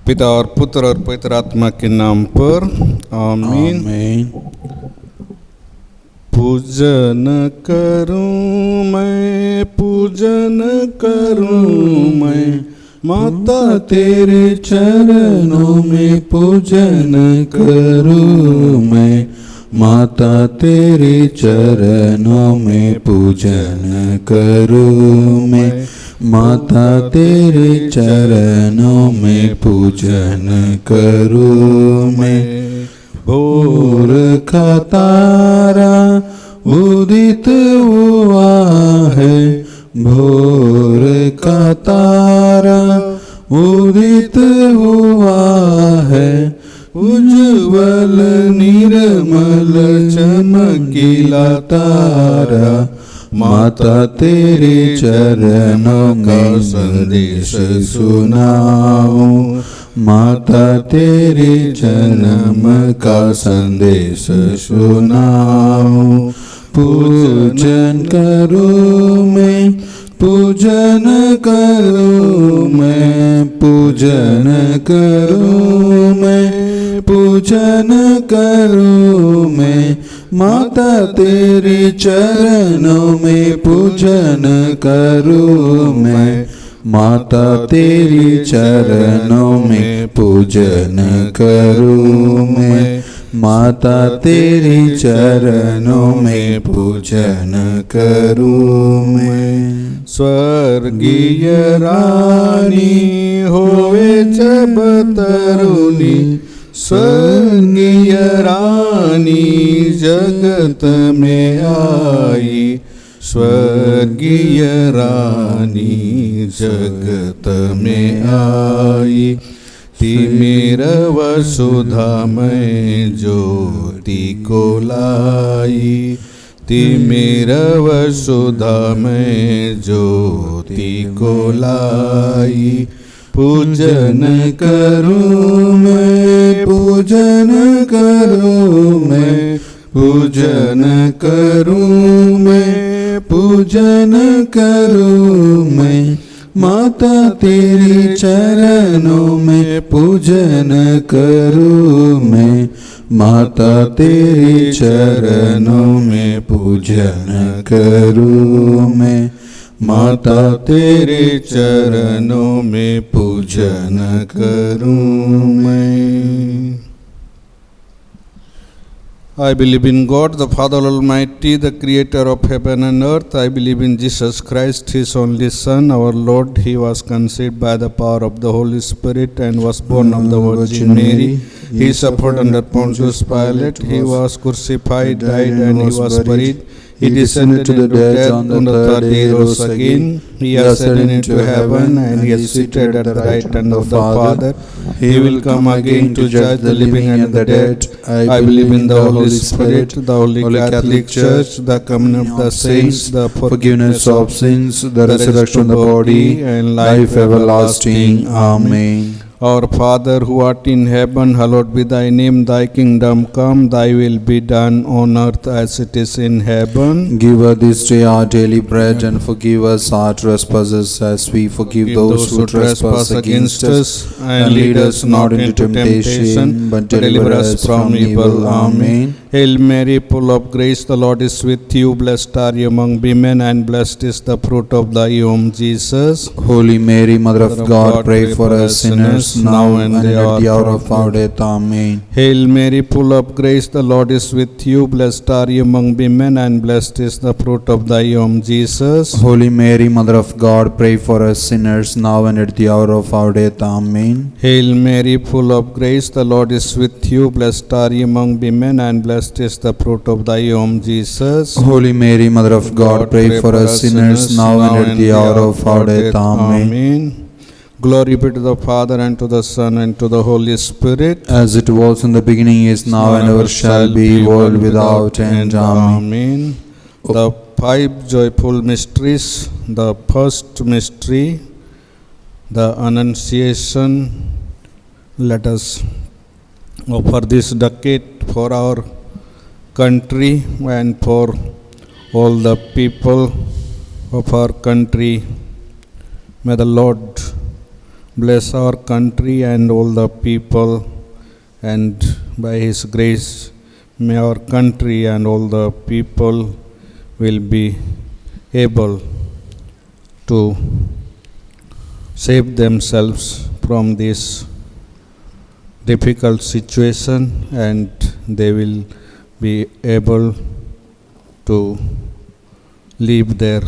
पिता और पुत्र और पवित्र आत्मा के नाम पर आमीन। पूजन करूं मैं, पूजन करूं मैं, माता तेरे चरणों में पूजन करूं मैं, माता तेरे चरणों में पूजन करूं मैं, माता तेरे चरणों में पूजन करूं मैं। भोर का तारा उदित हुआ है, भोर का तारा उदित हुआ है, उज्ज्वल निर्मल चमकीला तारा, माता तेरे चरणों का संदेश सुनाऊं, माता तेरे जन्म का संदेश सुनाऊं। पूजन करूं मैं, पूजन करूं मैं, पूजन करूं मैं, पूजन करूं मैं, माता तेरे चरणों में पूजन करूं मैं, माता तेरी चरणों में पूजन करूं मैं, माता तेरी चरणों में पूजन करूं मैं। स्वर्गीय रानी होवे जब तरुणी, स्वर्गीय रानी जगत में आई, स्वर्गीय रानी जगत में आई। तिमिर वसुधा में ज्योति को लाई, तिमिर वसुधा में ज्योति को लाई। पूजन करूं मैं, पूजन करूं मैं, पूजन करूं मैं, पूजन करूं मैं, माता तेरे चरणों में पूजन करूं मैं, माता तेरे चरणों में पूजन करूं मैं, माता तेरे चरणों में पूजन करूं मैं। I believe in God, the Father Almighty, the Creator of heaven and earth. I believe in Jesus Christ, His only Son, our Lord. He was conceived by the power of the Holy Spirit and was born of the Virgin Mary. He suffered under Pontius Pilate. He was crucified, died, and He was buried. He descended to the dead. On the third day He rose again. He ascended into heaven, and He is seated at the right hand of the Father. He will come again to judge the living and the dead. I believe in the Holy Spirit, the Holy Catholic Church, the communion of the saints, the forgiveness of sins, the resurrection of the body, and life everlasting. Amen. Our Father who art in heaven, hallowed be thy name. Thy kingdom come, thy will be done on earth as it is in heaven. Give us this day our daily bread, and forgive us our trespasses as we forgive those who trespass against us. And lead us not into temptation, but deliver us from evil. Amen. Hail Mary, full of grace, the Lord is with you. Blessed are you among women, and blessed is the fruit of thy womb, Jesus. Holy Mary, Mother of God, pray for us sinners, now and at the hour of our death. Amen. Hail Mary, full of grace, the Lord is with you. Blessed are you among women, and blessed is the fruit of thy womb, Jesus. Holy Mary, Mother of God, pray for us sinners, now and at the hour of our death. Amen. Hail Mary, full of grace, the Lord is with you. Blessed are you among women, and blessed is the fruit of thy womb, Jesus. Holy Mary, Mother of God, pray for us sinners, now and at the hour of our death. Amen. Glory be to the Father, and to the Son, and to the Holy Spirit. As it was in the beginning, is now, and ever shall be, world without end. Amen. The five joyful mysteries. The first mystery, the Annunciation. Let us offer this decade for our country and for all the people of our country. May the Lord bless our country and all the people, and by His grace, may our country and all the people will be able to save themselves from this difficult situation, and they will be able to live their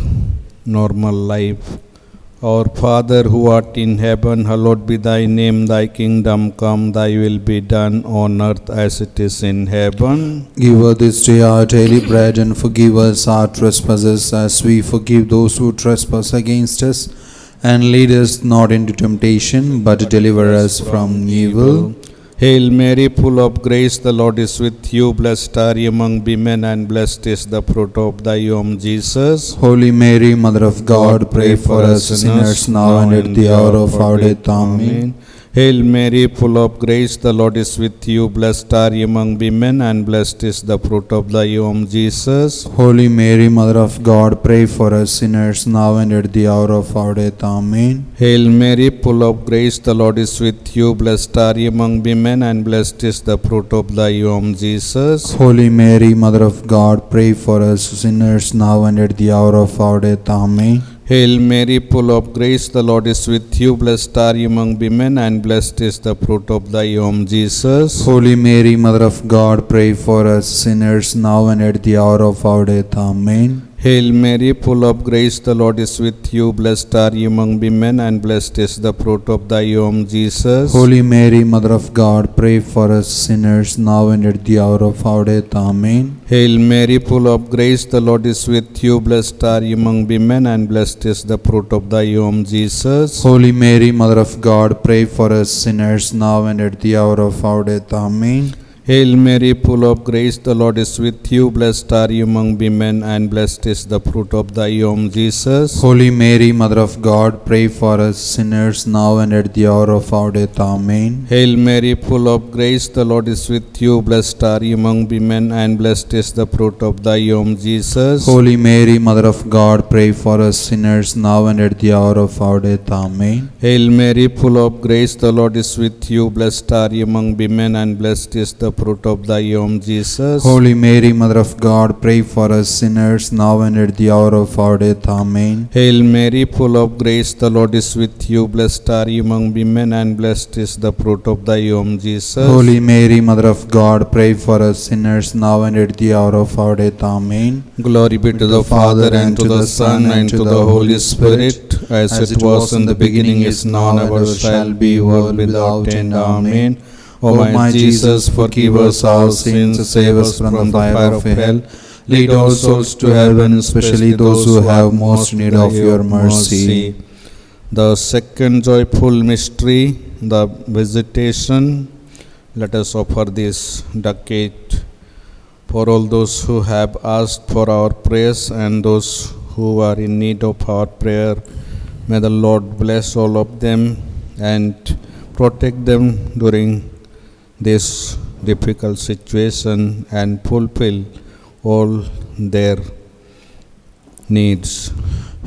normal life. Our Father who art in heaven, hallowed be thy name, thy kingdom come, thy will be done on earth as it is in heaven. Give us this day our daily bread, and forgive us our trespasses as we forgive those who trespass against us. And lead us not into temptation, but deliver us from evil. Hail Mary, full of grace, the Lord is with you. Blessed are you among women, and blessed is the fruit of thy womb, Jesus. Holy Mary, Mother of God, pray for us sinners now and at the hour of our death. Amen. Hail Mary, full of grace, the Lord is with you. Blessed are you among women, and blessed is the fruit of thy womb, Jesus. Holy Mary, Mother of God, pray for us sinners now and at the hour of our death. Amen. Hail Mary, full of grace, the Lord is with you. Blessed are you among women, and blessed is the fruit of thy womb, Jesus. Holy Mary, Mother of God, pray for us sinners now and at the hour of our death. Amen. Hail Mary, full of grace, the Lord is with you. Blessed are you among women, and blessed is the fruit of thy womb, Jesus. Holy Mary, Mother of God, pray for us sinners now and at the hour of our death. Amen. Hail Mary, full of grace, the Lord is with you. Blessed are you among women, and blessed is the fruit of thy womb, Jesus. Holy Mary, Mother of God, pray for us sinners now and at the hour of our death. Amen. Hail Mary, full of grace, the Lord is with you. Blessed are you among women, and blessed is the fruit of thy womb, Jesus. Holy Mary, Mother of God, pray for us sinners now and at the hour of our death. Amen. Hail Mary, full of grace, the Lord is with you. Blessed are you among women, and blessed is the fruit of thy womb, Jesus. Holy Mary, Mother of God, pray for us sinners now and at the hour of our death. Amen. Hail Mary, full of grace, the Lord is with you. Blessed are you among women, and blessed is the fruit of thy womb, Jesus. Holy Mary, Mother of God, pray for us sinners now and at the hour of our death. Amen. Hail Mary, full of grace, the Lord is with you. Blessed are you among women, and blessed is the fruit of thy womb, Jesus. Holy Mary, Mother of God, pray for us sinners now and at the hour of our death. Amen. Hail Mary, full of grace, the Lord is with you. Blessed are you among women, and blessed is the fruit of thy womb, Jesus. Holy Mary, Mother of God, pray for us sinners now and at the hour of our death. Amen. Glory be to the Father, and to the Son, and to the Holy Spirit, as it was in the beginning, is now, and ever shall be, world without end. Amen. O my Jesus, forgive us our sins, save us from the fire of hell. Lead all souls to heaven, especially those who have most need of your mercy. The second joyful mystery, the visitation. Let us offer this decade for all those who have asked for our prayers and those who are in need of our prayer. May the Lord bless all of them and protect them during this difficult situation and fulfill all their needs.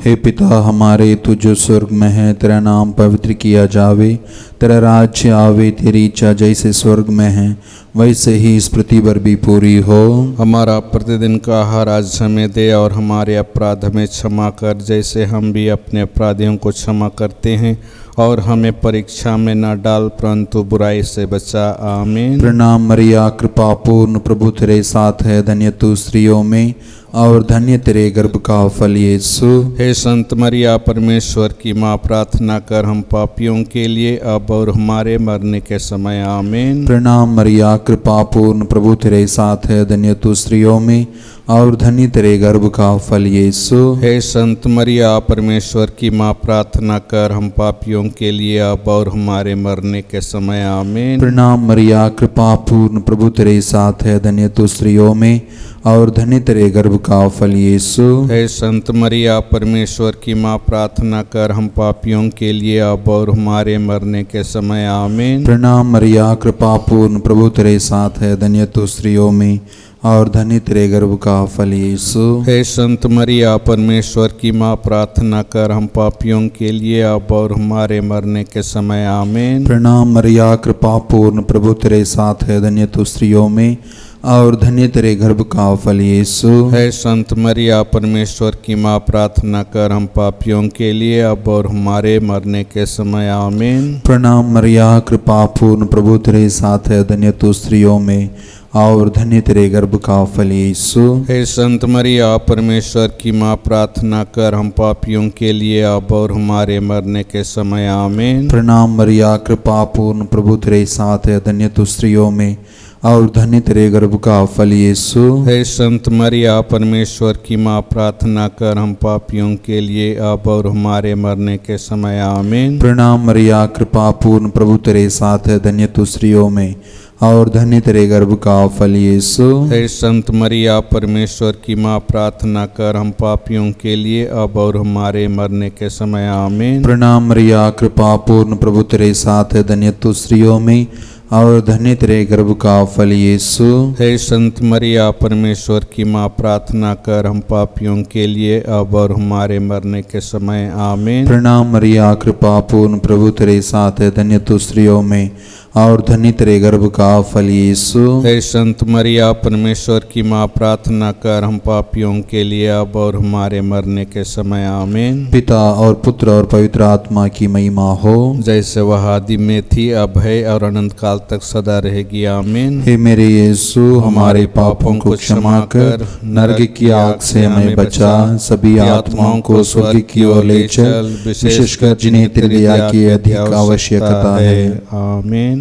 हे पिता हमारे, तू जो स्वर्ग में है, तेरा नाम पवित्र किया जावे, तेरा राज्य आवे, तेरी इच्छा जैसे स्वर्ग में है वैसे ही इस पृथ्वी पर भी पूरी हो। हमारा प्रतिदिन का आहार आज हमें दे, और हमारे अपराध हमें क्षमा कर, जैसे हम भी अपने अपराधियों को क्षमा करते हैं, और हमें परीक्षा में न डाल, परंतु बुराई से बचा। आमीन। प्रणाम मरिया, कृपा पूर्ण, प्रभु तेरे साथ है, धन्य तू स्त्रियों में और धन्य तेरे गर्भ का फल यीशु। हे संत मरिया, परमेश्वर की माँ, प्रार्थना कर हम पापियों के लिए, अब और हमारे मरने के समय। आमीन। प्रणाम मरिया, कृपा पूर्ण, प्रभु तेरे साथ है, धन्य तू स्त्रियों में और धन्य तेरे गर्भ का फल यीशु। हे संत मरिया, परमेश्वर की माँ, प्रार्थना कर हम पापियों के लिए, अब और हमारे मरने के समय। आमीन। प्रणाम मरिया, कृपा पूर्ण, प्रभु तेरे साथ है, धन्य तू स्त्रियों में और धन्य तेरे गर्भ का फल यीशु। हे संत मरिया, परमेश्वर की माँ, प्रार्थना कर हम पापियों के लिए, अब और हमारे मरने के समय। आमीन। प्रणाम मरिया, कृपा पूर्ण, प्रभु तेरे साथ है, धन्य तू स्त्रियों में और धन्य तेरे गर्भ का फल यीशु। हे संत मरिया परमेश्वर की माँ, प्रार्थना कर हम पापियों के लिए अब और हमारे मरने के समय आमीन। प्रणाम मरिया, कृपा पूर्ण, प्रभु तेरे साथ है, धन्य तू स्त्रियों में और धन्य तेरे गर्भ का फल यीशु। हे संत मरिया परमेश्वर की माँ, प्रार्थना कर हम पापियों के लिए अब और हमारे मरने के समय आमीन। प्रणाम मरिया, कृपा पूर्ण, प्रभु तेरे साथ है, धन्य तू स्त्रियों में और धन्य तेरे गर्भ का फल यीशु। हे संत मरिया परमेश्वर की माँ, प्रार्थना कर हम पापियों के लिए अब और हमारे मरने के समय आमीन। प्रणाम मरिया, कृपा पूर्ण, प्रभु तेरे साथ है, धन्य तू स्त्रियों में और धन्य तेरे गर्भ का फल यीशु। हे संत मरिया परमेश्वर की माँ, प्रार्थना कर हम पापियों के लिए अब और हमारे मरने के समय आमीन। प्रणाम मरिया, कृपा पूर्ण, प्रभु तेरे साथ है, धन्य तू स्त्रियों में और धन्य तेरे गर्भ का फल यीशु। हे संत मरिया परमेश्वर की माँ, प्रार्थना कर हम पापियों के लिए अब और हमारे मरने के समय आमीन। प्रणाम मरिया, कृपा पूर्ण, प्रभु तेरे साथ है, धन्य तू स्त्रियों में और धन्य तेरे गर्भ का फल यीशु। हे संत मरिया परमेश्वर की माँ, प्रार्थना कर हम पापियों के लिए अब और हमारे मरने के समय आमीन। प्रणाम मरिया, कृपा पूर्ण, प्रभु तेरे साथ है, धन्य तू स्त्रियों में और धन्य तेरे गर्भ का फल यीशु। हे संत मरिया परमेश्वर की माँ, प्रार्थना कर हम पापियों के लिए अब और हमारे मरने के समय आमीन। पिता और पुत्र और पवित्र आत्मा की महिमा हो, जैसे वह आदि में थी, अब है और अनंत काल तक सदा रहेगी आमीन। हे मेरे यीशु, हमारे पापों को क्षमा कर, नरक की आग से हमें बचा, सभी आत्माओं को स्वर्ग की ओर ले चल, विशेषकर जिन्हें तेरी दया की अधिक आवश्यकता है। आमीन।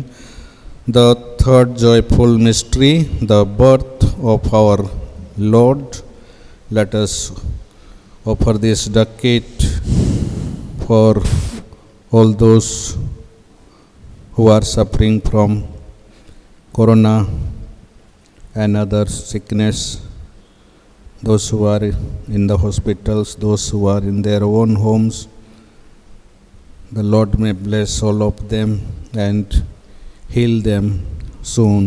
The third joyful mystery, the birth of our Lord. Let us offer this decade for all those who are suffering from corona and other sickness, those who are in the hospitals, those who are in their own homes. The Lord may bless all of them and heal them soon.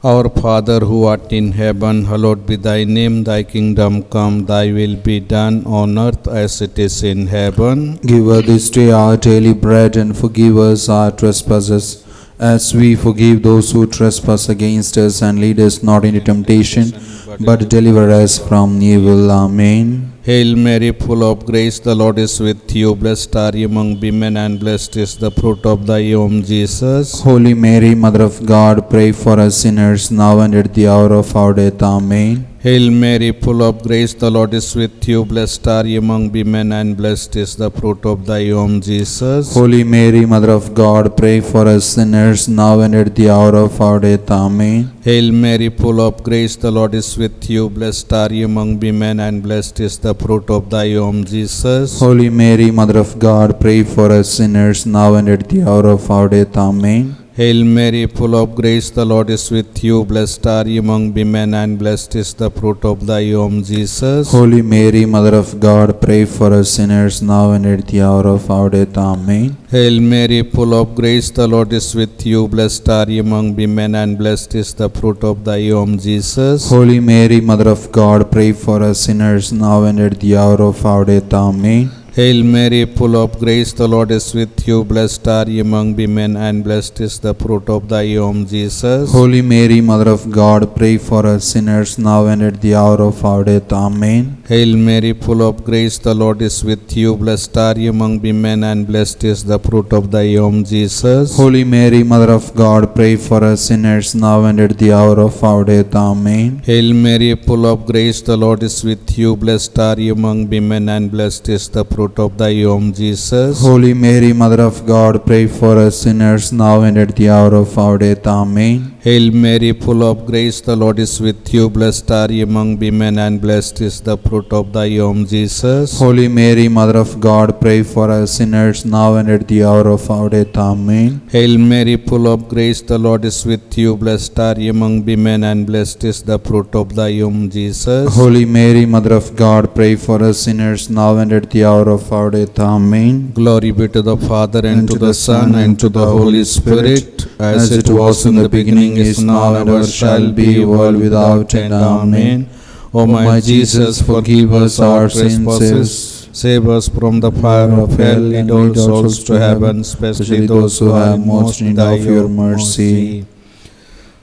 Our Father who art in heaven, hallowed be thy name, thy kingdom come, thy will be done on earth as it is in heaven. Give us this day our daily bread and forgive us our trespasses as we forgive those who trespass against us, and lead us not into temptation but deliver us from evil. Amen. Hail Mary, full of grace, the Lord is with you. Blessed are you among women, and blessed is the fruit of thy womb, Jesus. Holy Mary, Mother of God, pray for us sinners now and at the hour of our death. Amen. Hail Mary, full of grace, the Lord is with you. Blessed are you among women, and blessed is the fruit of thy womb, Jesus. Holy Mary, Mother of God, pray for us sinners now and at the hour of our death. Amen. Hail Mary, full of grace, the Lord is with you. Blessed are you among women, and blessed is the fruit of thy womb, Jesus. Holy Mary, Mother of God, pray for us sinners now and at the hour of our death. Amen. Hail Mary, full of grace, the Lord is with you. Blessed are you among women, and blessed is the fruit of thy womb, Jesus. Holy Mary, Mother of God, pray for us sinners now and at the hour of our death. Amen. Hail Mary, full of grace, the Lord is with you. Blessed are you among women, and blessed is the fruit of thy womb, Jesus. Holy Mary, Mother of God, pray for us sinners now and at the hour of our death. Amen. Hail Mary, full of grace, the Lord is with you. Blessed are you among women, and blessed is the fruit of thy womb, Jesus. Holy Mary, Mother of God, pray for us sinners now and at the hour of our death. Amen. Hail Mary, full of grace, the Lord is with you. Blessed are you among women, and blessed is the fruit of thy womb, Jesus. Holy Mary, Mother of God, pray for us sinners now and at the hour of our death. Amen. Hail Mary, full of grace, the Lord is with you. Blessed are you among women, and blessed is the fruit of thy womb, Jesus. Holy Mary, Mother of God, pray for us sinners now and at the hour of our death. Amen. Hail Mary, full of grace, the Lord is with you. Blessed are you among women, and blessed is the fruit of thy womb, Jesus. Holy Mary, Mother of God, pray for us sinners now and at the hour of our death. Amen. Hail Mary, full of grace, the Lord is with you. Blessed are you among women, and blessed is the fruit of thy womb, Jesus. Holy Mary, Mother of God, pray for us sinners now and at the hour of our death. Amen. Glory be to the Father, and to the Son, and to the Holy Spirit, as it was in the beginning, being, is now, and ever shall be, world without end. Amen. O my Jesus, forgive us our trespasses, save us from the fire of hell, lead all souls to heaven, especially those who have most need of your mercy.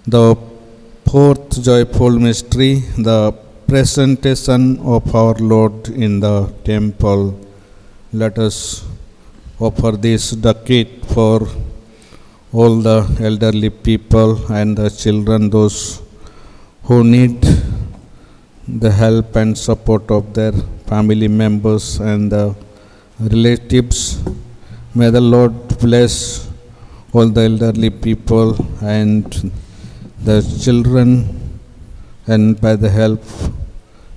The fourth joyful mystery, the presentation of our Lord in the temple. Let us offer this decade for all the elderly people and the children, those who need the help and support of their family members and the relatives. May the Lord bless all the elderly people and the children, and by the help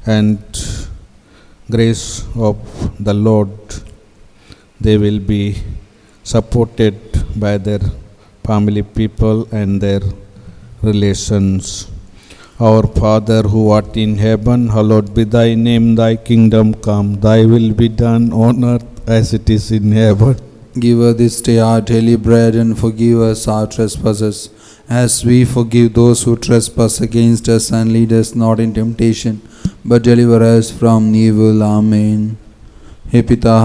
and grace of the Lord, they will be supported by their family people and their relations. Our Father who art in heaven, hallowed be thy name, thy kingdom come, thy will be done on earth as it is in heaven. Give us this day our daily bread, and forgive us our trespasses, as we forgive those who trespass against us, and lead us not in temptation, but deliver us from evil. Amen. हे पिता,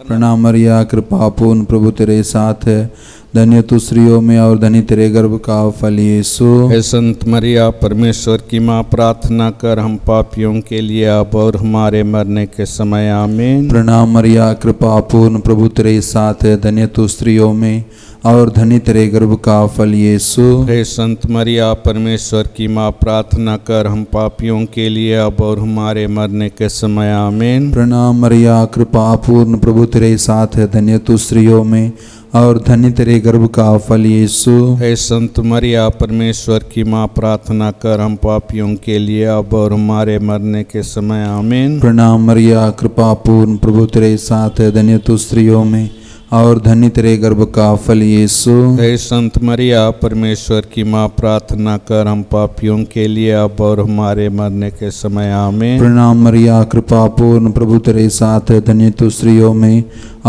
प्रणाम मरिया, कृपा पूर्ण प्रभु तेरे साथ है, धन्य तू स्त्रियों में और धनी तेरे गर्भ का फल यीशु। हे संत मरिया, परमेश्वर की माँ, प्रार्थना कर हम पापियों के लिए अब और हमारे मरने के समय। आमीन। प्रणाम मरिया, कृपा पूर्ण प्रभु तेरे साथ है, धन्य तू स्त्रियों में और धनी तेरे गर्भ का फल यीशु। हे संत मरिया, परमेश्वर की माँ, प्रार्थना कर हम पापियों के लिए अब और हमारे मरने के समय। आमीन। प्रणाम मरिया, कृपा पूर्ण प्रभु तेरे साथ है, धन्य तू स्त्रियों में और धन्य तेरे गर्भ का फल यीशु। हे संत मरिया, परमेश्वर की माँ, प्रार्थना कर हम पापियों के लिए अब और हमारे मरने के समय। आमीन। प्रणाम मरिया, कृपा पूर्ण प्रभु तेरे साथ है, धन्य तू स्त्रियों में और धन्य तेरे गर्भ का फल यीशु। हे संत मरिया, परमेश्वर की माँ, प्रार्थना कर हम पापियों के लिए अब और हमारे मरने के समय। आमीन। प्रणाम मरिया, कृपा पूर्ण प्रभु तेरे साथ है, धन्य तू स्त्रियों में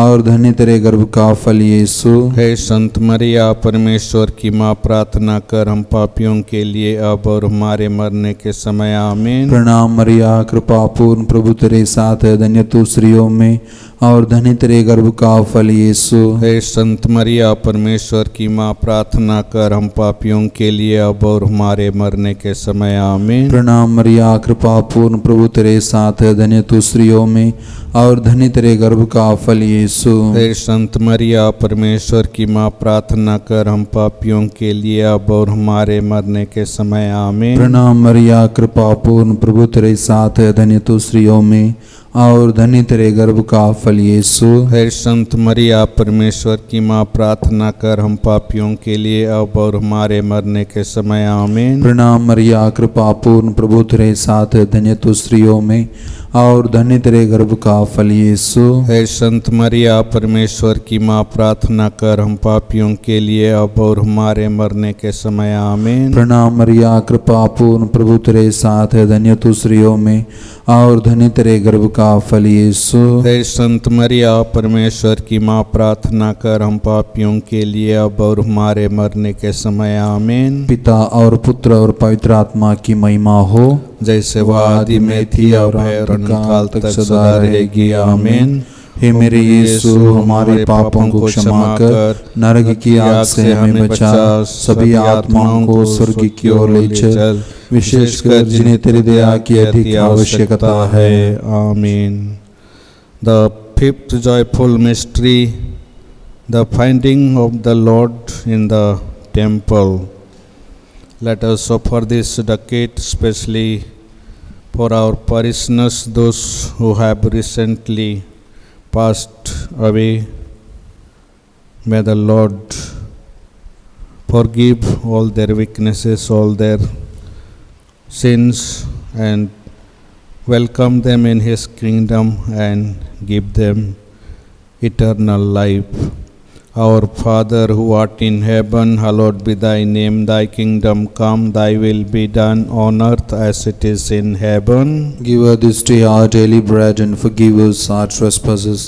और धन्य तेरे गर्भ का फल यीशु। हे संत मरिया, परमेश्वर की माँ, प्रार्थना कर हम पापियों के लिए अब और हमारे मरने के समय। आमीन। प्रणाम मरिया, कृपा पूर्ण प्रभु तेरे साथ है, धन्य तू स्त्रियों में और धन्य तेरे गर्भ का फल यीशु। हे संत मरिया, परमेश्वर की माँ, प्रार्थना कर हम पापियों के लिए अब और हमारे मरने के समय। आमीन। प्रणाम मरिया, कृपा पूर्ण प्रभु तेरे साथ है, धन्य तू स्त्रियों में और धन्य तेरे गर्भ का फल यीशु। हे संत मरिया, परमेश्वर की माँ, प्रार्थना कर हम पापियों के लिए अब और हमारे मरने के समय। आमीन। प्रणाम मरिया, कृपा पूर्ण प्रभु तेरे साथ है, धन्य तू स्त्रियों में और धन्य तेरे गर्भ का फल यीशु। हे संत मरिया, परमेश्वर की माँ, प्रार्थना कर हम पापियों के लिए अब और हमारे मरने के समय। आमीन। प्रणाम मरिया, कृपा पूर्ण प्रभु तेरे साथ है, धन्य तू स्त्रियों में और धन्य तेरे गर्भ का फल यीशु। हे संत मरिया, परमेश्वर की माँ, प्रार्थना कर हम पापियों के लिए अब और हमारे मरने के समय। आमीन। प्रणाम मरिया, कृपा पूर्ण प्रभु तेरे साथ है, धन्य तू स्त्रियों में और धन्य तेरे गर्भ का फल यीशु। हे संत मरिया, परमेश्वर की माँ, प्रार्थना कर हम पापियों के लिए अब और हमारे मरने के समय। आमीन। पिता और पुत्र और पवित्र आत्मा की महिमा हो, जैसे वह आदि में थी अब है और काल तक सदा रहेगी। आमीन। हे मेरे यीशु, हमारे पापों को क्षमा कर नरक की आग से हमें बचा, सभी आत्माओं को स्वर्ग की ओर ले चल, विशेषकर जिन्हें तेरी दया की अधिक आवश्यकता है। आमीन। The fifth joyful mystery, the finding of the Lord in the temple. Let us offer this decade especially for our parishioners, those who have recently passed away. May the Lord forgive all their weaknesses, all their sins, and welcome them in His kingdom and give them eternal life. Our Father who art in heaven, hallowed be thy name, thy kingdom come, thy will be done on earth as it is in heaven. Give us this day our daily bread, and forgive us our trespasses,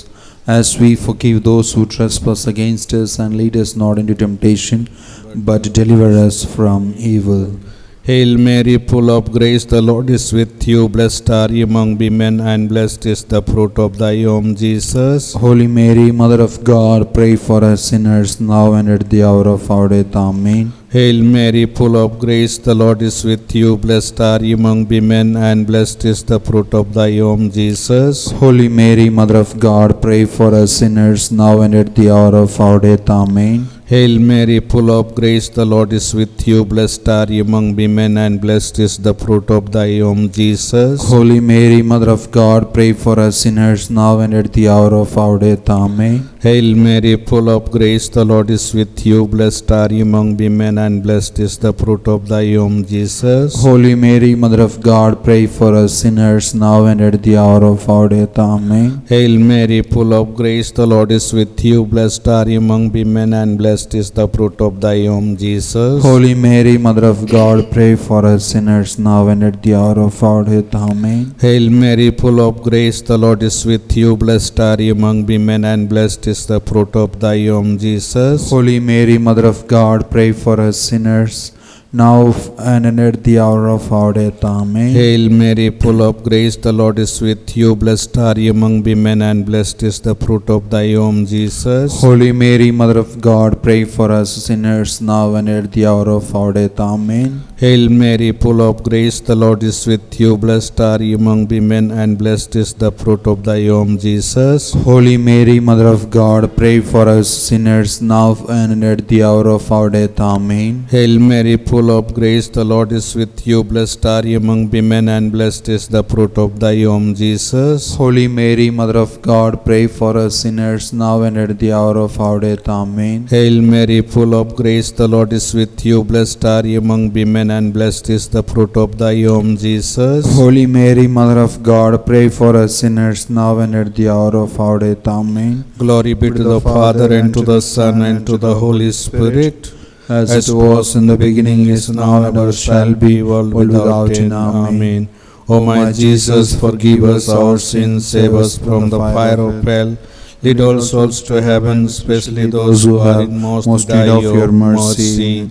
as we forgive those who trespass against us, and lead us not into temptation, but deliver us from evil. Hail Mary, full of grace, the Lord is with you. Blessed are you among women, and blessed is the fruit of thy womb, Jesus. Holy Mary, Mother of God, pray for us sinners, now and at the hour of our death. Amen. Hail Mary, full of grace, the Lord is with you. Blessed are you among women, and blessed is the fruit of thy womb, Jesus. Holy Mary, Mother of God, pray for us sinners, now and at the hour of our death. Amen. Hail Mary, full of grace, the Lord is with you. Blessed are you among women, and blessed is the fruit of thy womb, Jesus. Holy Mary, Mother of God, pray for us sinners, now and at the hour of our death. Amen. Hail Mary, full of grace, the Lord is with you. Blessed are you among women, and blessed is the fruit of thy womb, Jesus. Holy Mary, Mother of God, pray for us sinners, now and at the hour of our death. Amen. Hail Mary, full of grace, the Lord is with you. Blessed are you among women, and blessed is the fruit of thy womb, Jesus. Holy Mary, Mother of God, pray for us sinners, now and at the hour of our death. Amen. Hail Mary, full of grace, the Lord is with you. Blessed are you among women, and blessed is the fruit of thy womb, Jesus. Holy Mary, Mother of God, pray for us sinners, now and at the hour of our death. Amen. Hail Mary, full of grace, the Lord is with you. Blessed are you among women, and blessed is the fruit of thy womb, Jesus. Holy Mary, Mother of God, pray for us sinners, now and at the hour of our death. Amen. Hail Mary, full of grace, the Lord is with you. Blessed are you among women, and blessed is the fruit of thy womb, Jesus. Holy Mary, Mother of God, pray for us sinners, now and at the hour of our death. Amen. Hail Mary, full of grace, the Lord is with you. Blessed are you among women, and blessed is the fruit of thy womb, Jesus. Holy Mary, Mother of God, pray for us sinners, now and at the hour of our death. Amen. Hail Mary, full of grace, the Lord is with you. Blessed are you among women, and blessed is the fruit of thy womb, Jesus. Holy Mary, Mother of God, pray for us sinners, now and at the hour of our death. Amen. Glory be to the Father, and to the Son, and to the Holy Spirit, as it was in the beginning, is now, and ever shall be, world without end. Amen. O my Jesus, forgive us our sins, save us from the fire of hell. Lead all souls to heaven, especially those who are in most need of your mercy.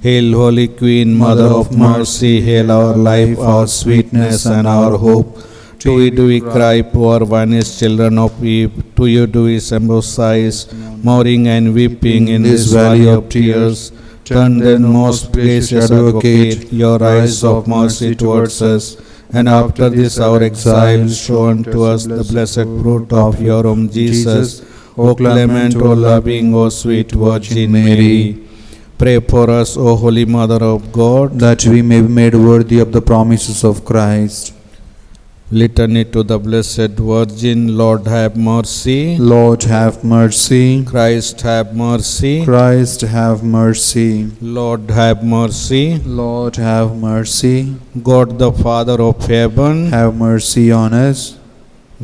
Hail, Holy Queen, Mother of Mercy, hail our life, our sweetness, and our hope. To you do we cry, poor vanished children of Eve. To you do we sympathize, mourning and weeping in this valley of tears. Turn then, most gracious Advocate, your eyes of mercy towards us, and after this our exile, show unto us the blessed fruit of your womb, Jesus. O clement, O loving, O sweet Virgin Mary, pray for us, O Holy Mother of God, that we may be made worthy of the promises of Christ. Litany to the Blessed Virgin. Lord, have mercy. Lord, have mercy. Christ, have mercy. Christ, have mercy. Lord, have mercy. Lord, have mercy. God the Father of heaven, Have mercy on us.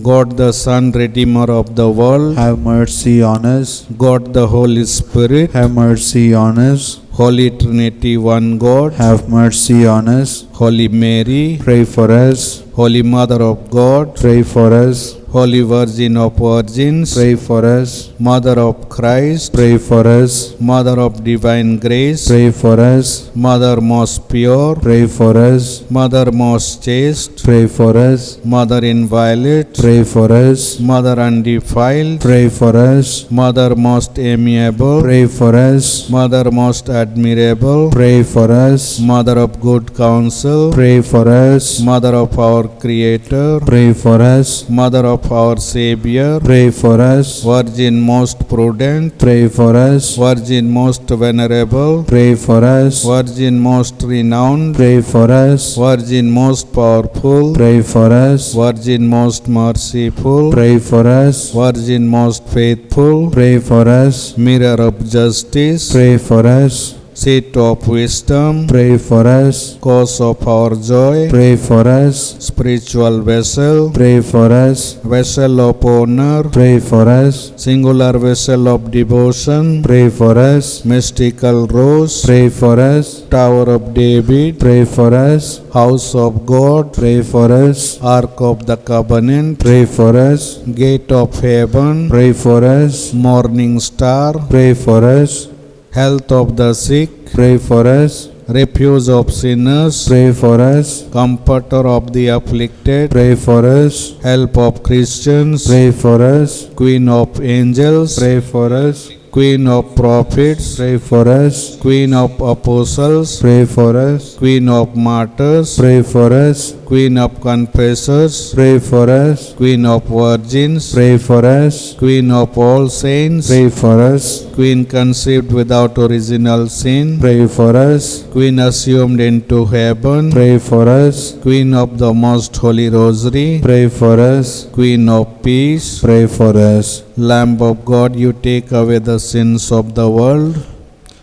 God the Son, Redeemer of the world, Have mercy on us. God the Holy Spirit, Have mercy on us. Holy Trinity, one God, Have mercy on us. Holy Mary, Pray for us. Holy Mother of God, Pray for us. Holy Virgin of Virgins, Pray for us. Mother of Christ, Pray for us. Mother of Divine Grace, Pray for us. Mother most pure, Pray for us. Mother most chaste, Pray for us. Mother inviolate, Pray for us. Mother undefiled, Pray for us. Mother most amiable, Pray for us. Mother most admirable, Pray for us. Mother of good counsel, Pray for us. Mother of our Creator, Pray for us. Mother of our Savior, Pray for us. Virgin most prudent, Pray for us. Virgin most venerable, Pray for us. Virgin most renowned, Pray for us. Virgin most powerful, Pray for us. Virgin most merciful, Pray for us. Virgin most faithful, Pray for us. Mirror of justice, Pray for us. seat of wisdom, pray for us. cause of our joy, Pray for us. spiritual vessel, Pray for us. vessel of honor, Pray for us. singular vessel of devotion, Pray for us. mystical rose, Pray for us. Tower of David, Pray for us. house of God, Pray for us. ark of the covenant, Pray for us. gate of heaven, Pray for us. morning star, Pray for us. health of the sick, Pray for us. refuge of sinners, Pray for us. comforter of the afflicted, Pray for us. help of Christians, Pray for us. queen of angels, Pray for us. queen of prophets, Pray for us. queen of apostles, Pray for us. queen of martyrs, Pray for us. queen of confessors, Pray for us. queen of virgins, Pray for us. queen of all saints, Pray for us. queen conceived without original sin, Pray for us. queen assumed into heaven, Pray for us. queen of the most holy rosary, Pray for us. queen of peace, Pray for us. Lamb of God, you take away the sins of the world.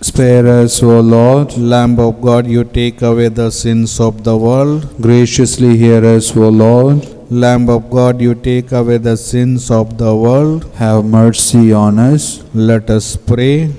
Spare us, O Lord. Lamb of God, you take away the sins of the world. Graciously hear us, O Lord. Lamb of God, you take away the sins of the world. Have mercy on us. Let us pray.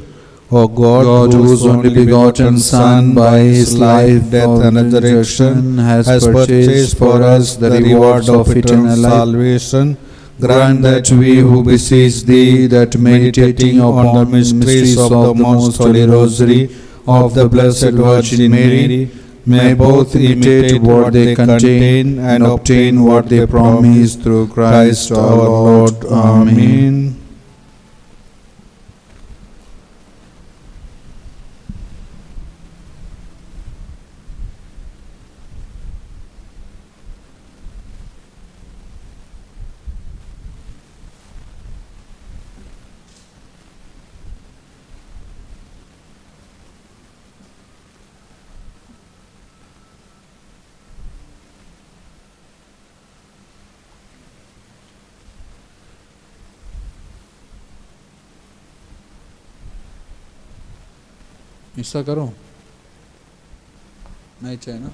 O God, God, whose only begotten Son, by his life, death, and resurrection, has has purchased for us the reward of eternal salvation, grant that we who beseech thee, that meditating upon the mysteries of the most holy rosary of the Blessed Virgin Mary, may both imitate what they contain and obtain what they promise through Christ our Lord. Amen. ऐसा करो नहीं चाहिए ना।